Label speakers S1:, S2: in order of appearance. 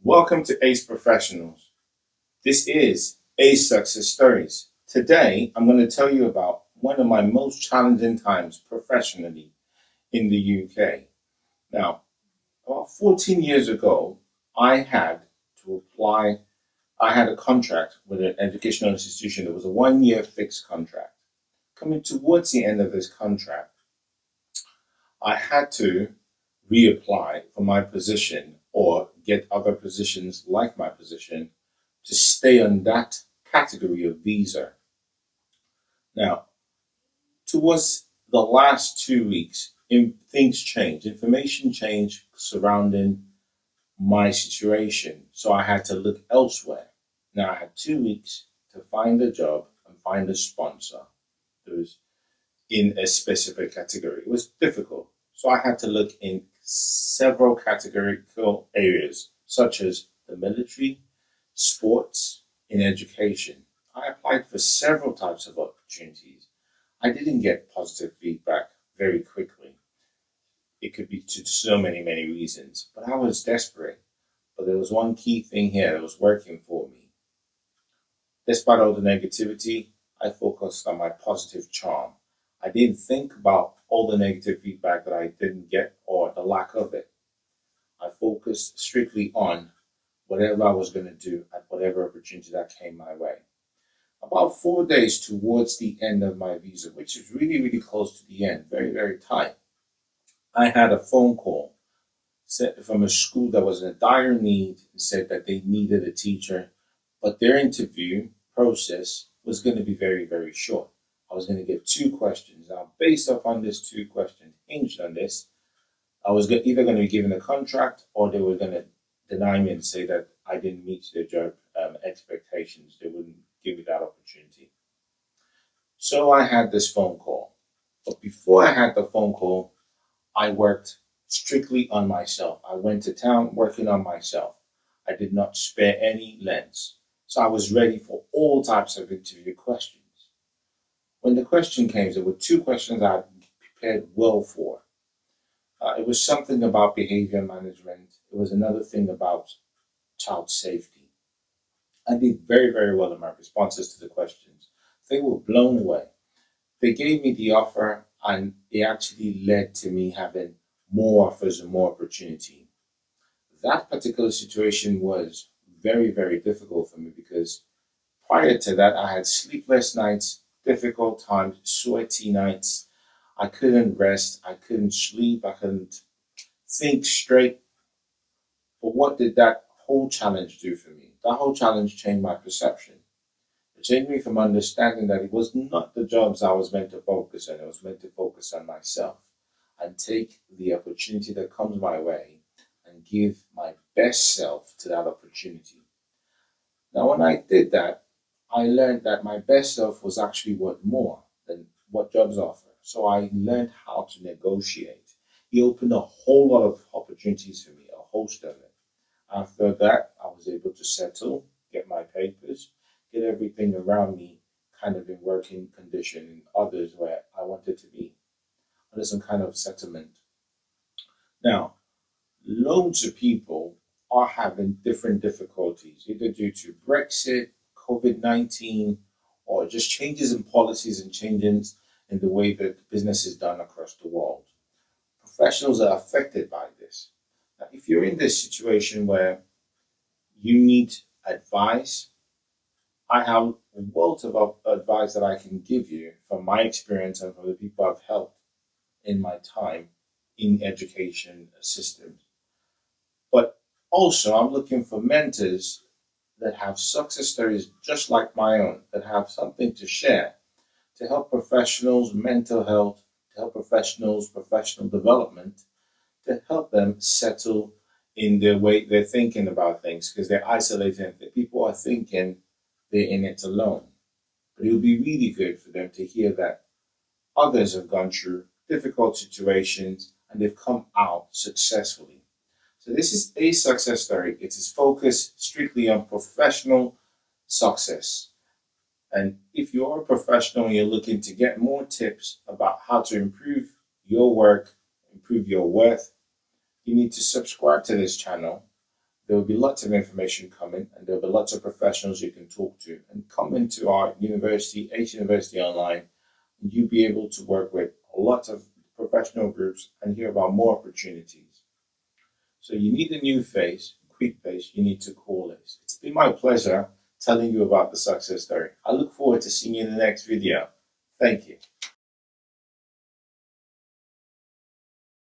S1: Welcome to Ace Professionals. This is Ace Success Stories. Today, I'm going to tell you about one of my most challenging times professionally in the UK. Now, about 14 years ago, I had to apply. I had a contract with an educational institution. It was a 1 year fixed contract. Coming towards the end of this contract, I had to reapply for my position or get other positions like my position to stay on that category of visa. Now, towards the last 2 weeks, things changed. Information changed surrounding my situation. So I had to look elsewhere. Now I had 2 weeks to find a job and find a sponsor that was in a specific category. It was difficult. So I had to look in several categorical areas, such as the military, sports, in education. I applied for several types of opportunities. I didn't get positive feedback very quickly. It could be to so many reasons, but I was desperate. But there was one key thing here that was working for me. Despite all the negativity, I focused on my positive charm. I didn't think about all the negative feedback that I didn't get or the lack of it. I focused strictly on whatever I was going to do at whatever opportunity that came my way. About 4 days towards the end of my visa, which is really close to the end, very tight, I had a phone call from a school that was in a dire need and said that they needed a teacher, but their interview process was going to be very short. I was going to get two questions. Now, based upon this two questions, hinged on this, I was either going to be given a contract or they were going to deny me and say that I didn't meet their job expectations. They wouldn't give me that opportunity. So I had this phone call. But before I had the phone call, I worked strictly on myself. I went to town working on myself. I did not spare any lengths. So I was ready for all types of interview questions. When the question came, there were two questions I had prepared well for. It was something about behavior management. It was another thing about child safety. I did very well in my responses to the questions. They were blown away. They gave me the offer, and it actually led to me having more offers and more opportunity. That particular situation was very difficult for me because prior to that, I had sleepless nights, difficult times, sweaty nights. I couldn't rest, I couldn't sleep, I couldn't think straight. But what did that whole challenge do for me? That whole challenge changed my perception. It changed me from understanding that it was not the jobs I was meant to focus on. I was meant to focus on myself and take the opportunity that comes my way and give my best self to that opportunity. Now, when I did that, I learned that my best self was actually worth more than what jobs offer. So I learned how to negotiate. He opened a whole lot of opportunities for me, a host of it. After that, I was able to settle, get my papers, get everything around me kind of in working condition, and others where I wanted to be under some kind of settlement. Now, loads of people are having different difficulties, either due to Brexit, COVID-19, or just changes in policies and changes in the way that business is done across the world. Professionals are affected by this. Now, if you're in this situation where you need advice, I have a wealth of advice that I can give you from my experience and from the people I've helped in my time in education systems. But also, I'm looking for mentors that have success stories just like my own, that have something to share to help professionals' mental health, to help professionals' professional development, to help them settle in their way they're thinking about things because they're isolated. The people are thinking they're in it alone. But it would be really good for them to hear that others have gone through difficult situations and they've come out successfully. So this is a success story. It is focused strictly on professional success. And if you're a professional and you're looking to get more tips about how to improve your work, improve your worth, you need to subscribe to this channel There will be lots of information coming, and there will be lots of professionals you can talk to. And come into our university, Ace University Online, and you'll be able to work with lots of professional groups and hear about more opportunities. So you need a new face, quick face, you need to call us. It's been my pleasure telling you about the success story. I look forward to seeing you in the next video. Thank you.